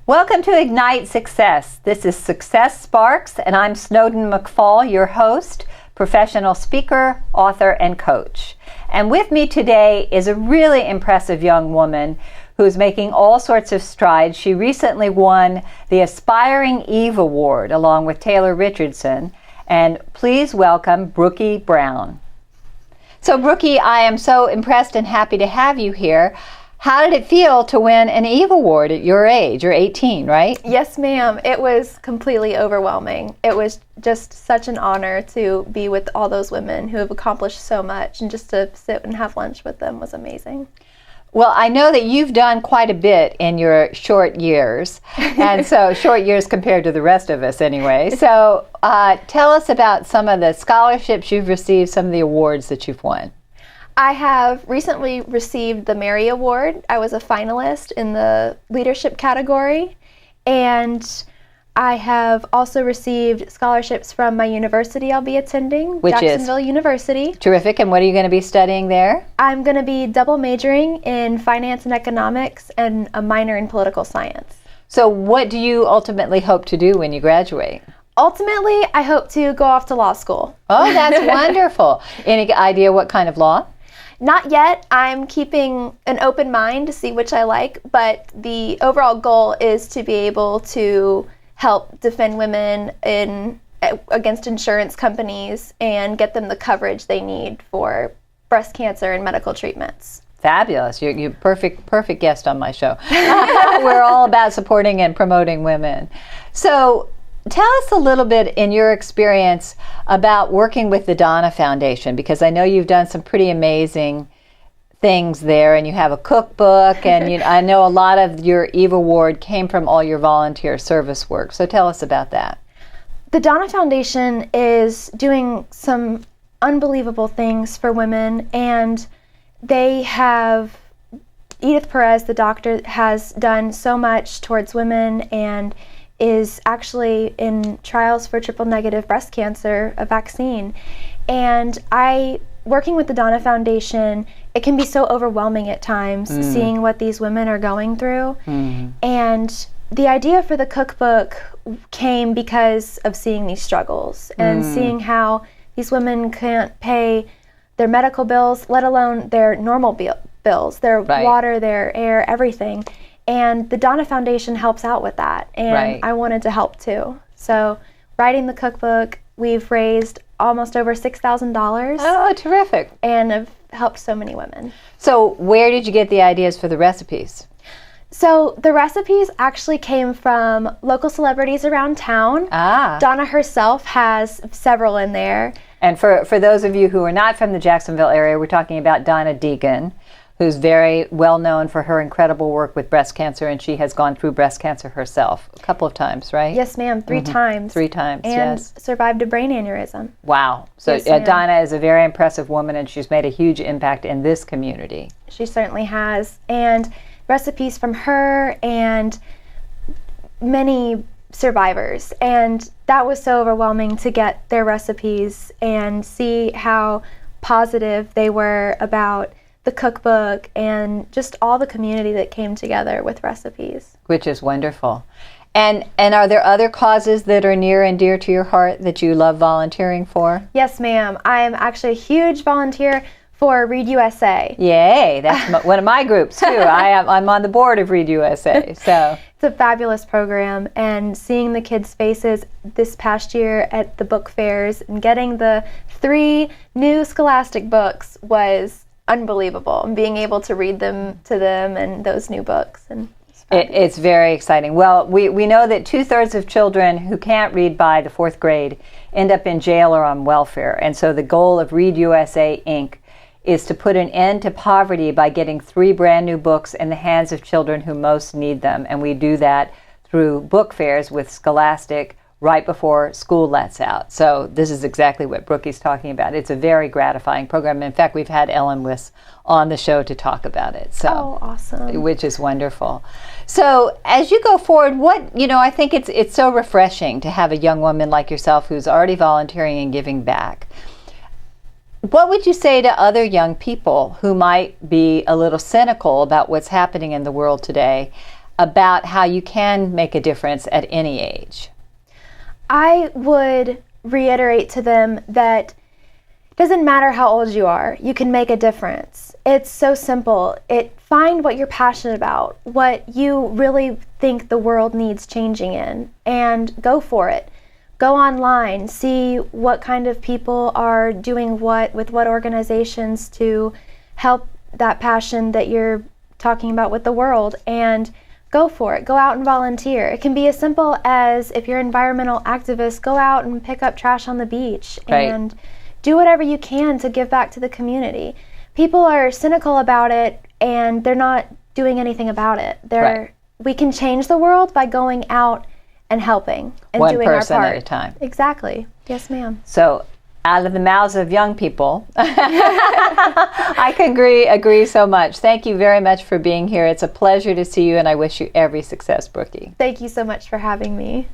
Welcome to Ignite Success. This is Success Sparks, and I'm Snowden McFall, your host, professional speaker, author, and coach. And with me today is a really impressive young woman who's making all sorts of strides. She recently won the Aspiring Eve Award along with Taylor Richardson. And please welcome Brookie Brown. So Brookie, I am so impressed and happy to have you here. How did it feel to win an Eve Award at your age? You're 18, right? Yes, ma'am. It was completely overwhelming. It was just such an honor to be with all those women who have accomplished so much, and just to sit and have lunch with them was amazing. Well, I know that you've done quite a bit in your short years, and so short years compared to the rest of us anyway. So tell us about some of the scholarships you've received, some of the awards that you've won. I have recently received the Mary Award. I was a finalist in the leadership category, and I have also received scholarships from my university I'll be attending, Jacksonville University. Terrific. And what are you going to be studying there? I'm going to be double majoring in finance and economics and a minor in political science. So what do you ultimately hope to do when you graduate? Ultimately, I hope to go off to law school. Oh, that's wonderful. Any idea what kind of law? Not yet. I'm keeping an open mind to see which I like, but the overall goal is to be able to help defend women against insurance companies and get them the coverage they need for breast cancer and medical treatments. Fabulous. You're perfect guest on my show. We're all about supporting and promoting women. So tell us a little bit, in your experience, about working with the Donna Foundation, because I know you've done some pretty amazing things there, and you have a cookbook, and I know a lot of your Eve Award came from all your volunteer service work. So tell us about that. The Donna Foundation is doing some unbelievable things for women, and they have, Edith Perez, the doctor, has done so much towards women and is actually in trials for triple-negative breast cancer, a vaccine. And working with the Donna Foundation, it can be so overwhelming at times, seeing what these women are going through. And the idea for the cookbook came because of seeing these struggles and seeing how these women can't pay their medical bills, let alone their normal bills, their water, their air, everything. And the Donna Foundation helps out with that, and I wanted to help too. So writing the cookbook, we've raised almost over $6,000. Oh, terrific. And have helped so many women. So where did you get the ideas for the recipes? So the recipes actually came from local celebrities around town. Donna herself has several in there. And for those of you who are not from the Jacksonville area, we're talking about Donna Deegan, who's very well known for her incredible work with breast cancer, and she has gone through breast cancer herself a couple of times, right? Yes, ma'am, 3 times. 3 times, and yes. survived a brain aneurysm. Wow. So Yes, Donna is a very impressive woman, and she's made a huge impact in this community. She certainly has. And recipes from her and many survivors. And that was so overwhelming to get their recipes and see how positive they were about the cookbook and just all the community that came together with recipes. Which is wonderful. And are there other causes that are near and dear to your heart that you love volunteering for? Yes, ma'am. I'm actually a huge volunteer for Read USA. Yay, that's one of my groups too. I'm on the board of Read USA. So it's a fabulous program, and seeing the kids' faces this past year at the book fairs and getting the 3 new Scholastic books was unbelievable, and being able to read them to them and those new books. And it's very exciting. Well, we know that 2/3 of children who can't read by the 4th grade end up in jail or on welfare. And so the goal of Read USA Inc. is to put an end to poverty by getting 3 brand new books in the hands of children who most need them. And we do that through book fairs with Scholastic right before school lets out. So this is exactly what Brookie's talking about. It's a very gratifying program. In fact, we've had Ellen Wiss on the show to talk about it. So, awesome. Which is wonderful. So as you go forward, I think it's so refreshing to have a young woman like yourself who's already volunteering and giving back. What would you say to other young people who might be a little cynical about what's happening in the world today? about how you can make a difference at any age? I would reiterate to them that it doesn't matter how old you are, you can make a difference. It's so simple. Find what you're passionate about, what you really think the world needs changing in, and go for it. Go online, see what kind of people are doing what with what organizations to help that passion that you're talking about with the world, and go for it. Go out and volunteer. It can be as simple as, if you're an environmental activist, go out and pick up trash on the beach, Right. and do whatever you can to give back to the community. People are cynical about it, and they're not doing anything about it. Right. We can change the world by going out and helping and One doing our person part. at a time. Exactly. Yes, ma'am. So, out of the mouths of young people, I can agree so much. Thank you very much for being here. It's a pleasure to see you, and I wish you every success, Brookie. Thank you so much for having me.